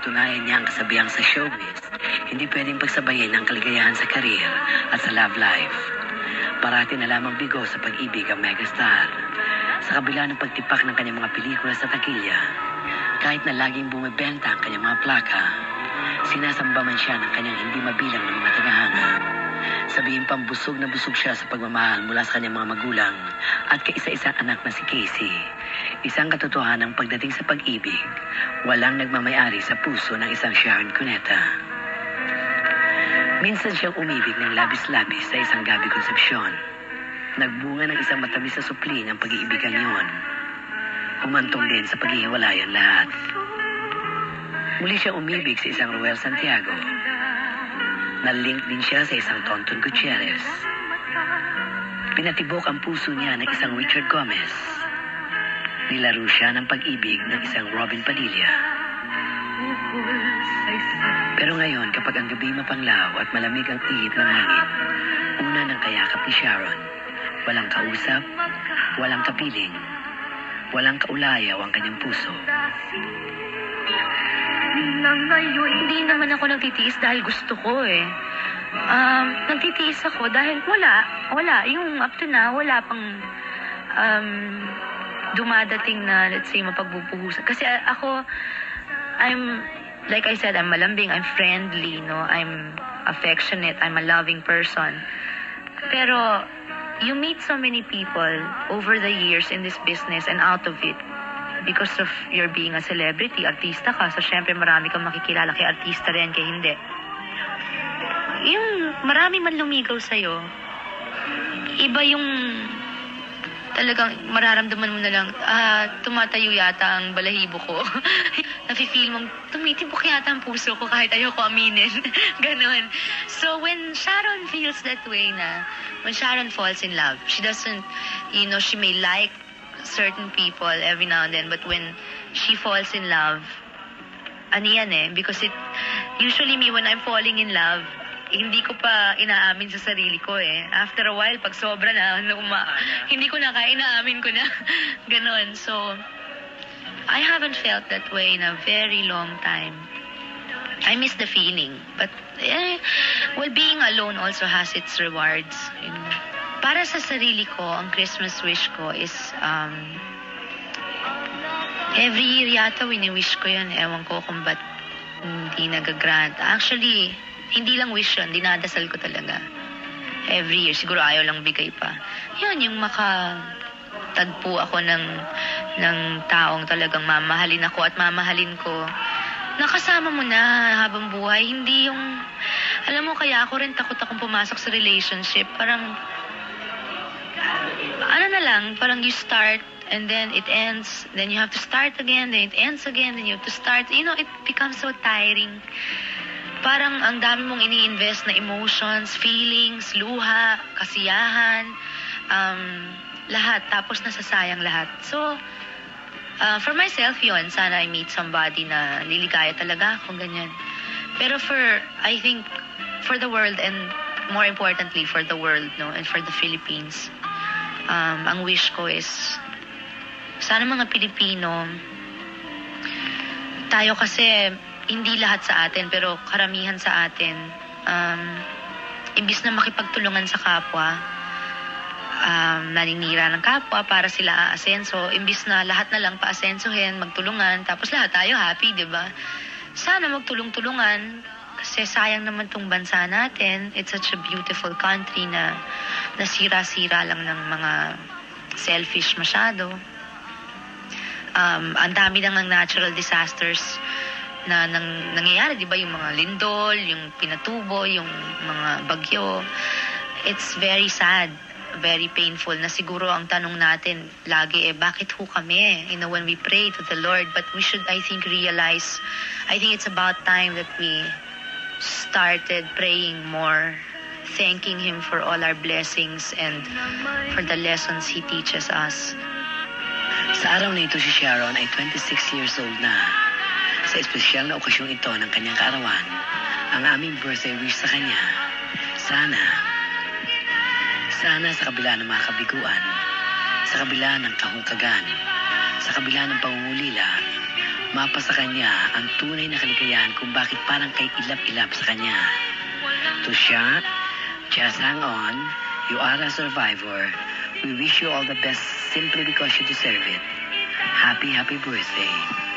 mapatunayan niya ang kasabihang sa showbiz, hindi pwedeng pagsabayin ang kaligayahan sa career at sa love life. Parati na lamang bigo sa pag-ibig ang megastar. Sa kabila ng pagtipak ng kanyang mga pelikula sa takilya, kahit na laging bumibenta ang kanyang mga plaka, sinasamba man siya ng kanyang hindi mabilang ng mga tagahanga. Sabihin pang busog na busog siya sa pagmamahal mula sa kanyang mga magulang at kaisa-isang anak na si Casey. Isang katotohanan ng pagdating sa pag-ibig, walang nagmamayari sa puso ng isang Sharon Cuneta. Minsan siyang umibig ng labis-labis sa isang Gabby Concepcion. Nagbunga ng isang matamis na supli ng pag-iibigan yun. Humantong din sa paghihiwalay ang lahat. Muli siya umibig sa isang Ruel Santiago. Nalink din siya sa isang Tonton Gutierrez. Pinatibok ang puso niya ng isang Richard Gomez. Nilaro siya ng pag-ibig ng isang Robin Padilla. Pero ngayon, kapag ang gabi mapanglaw at malamig ang ihip ng hangin, una ng kayakap ni Sharon, walang kausap, walang kapiling, walang kaulayaw ang kanyang puso. Hindi naman ako nagtitiis dahil gusto ko eh. Nagtitiis ako dahil wala. Yung up to now, wala pang dumadating na, let's say, mapagbubuhusan. Kasi ako, like I said, I'm malambing, I'm friendly, no? I'm affectionate, I'm a loving person. Pero, you meet so many people over the years in this business and out of it because of your being a celebrity, artista ka. So, syempre, marami kang makikilala kay artista rin, kay hindi. Yung marami man lumigaw sa'yo, iba yung talagang mararamdaman mo na lang, tumatayo yata ang balahibo ko. Nafe-feel mong tumitibok yata ang puso ko kahit ayoko aminin. Ganon. So, when Sharon feels that way na, when Sharon falls in love, she doesn't, she may like certain people every now and then, but when she falls in love, ano yan eh, because usually me, when I'm falling in love, hindi ko pa inaamin sa sarili ko eh. After a while, pag sobra na, hindi ko na kaya, inaamin ko na. Ganon. So, I haven't felt that way in a very long time. I miss the feeling. But, being alone also has its rewards. Para sa sarili ko, ang Christmas wish ko is, every year yata wini-wish ko yun. Ewan ko kung ba't hindi nagagrant. Actually, hindi lang wish yun, dinadasal ko talaga. Every year, siguro ayaw lang bigay pa. Yun, yung makatagpo ako ng taong talagang mamahalin ako at mamahalin ko. Nakasama mo na habang buhay, hindi yung, alam mo, kaya ako rin takot akong pumasok sa relationship. Parang, parang you start and then it ends, then you have to start again, then it ends again, then you have to start. It becomes so tiring. Parang ang dami mong ini-invest na emotions, feelings, luha, kasiyahan, lahat. Tapos nasasayang lahat. So, for myself yun, sana I meet somebody na liligaya talaga akong ganyan. Pero I think, for the world and more importantly for the world, no, and for the Philippines, ang wish ko is, sana mga Pilipino, tayo kasi, hindi lahat sa atin, pero karamihan sa atin, imbis na makipagtulungan sa kapwa, naninira ng kapwa para sila aasenso, imbis na lahat na lang paasensohin, magtulungan, tapos lahat tayo happy, di ba? Sana magtulong-tulungan, kasi sayang naman tong bansa natin. It's such a beautiful country na nasira-sira lang ng mga selfish masyado. Ang dami nang natural disasters na nangyayari, di ba? Yung mga lindol, yung pinatubo, yung mga bagyo. It's very sad, very painful na siguro ang tanong natin lagi bakit ho kami? When we pray to the Lord, but we should, I think, realize, I think it's about time that we started praying more, thanking Him for all our blessings and for the lessons He teaches us. Sa araw na ito, si Sharon ay 26 years old na. Sa espesyal na okasyong ito ng kanyang kaarawan, ang aming birthday wish sa kanya, sana sa kabila ng mga kabiguan, sa kabila ng kahukagan, sa kabila ng pangungulila, mapa sa kanya ang tunay na kaligayahan kung bakit parang kay ilap-ilap sa kanya. To siya, just hang on. You are a survivor. We wish you all the best simply because you deserve it. Happy birthday.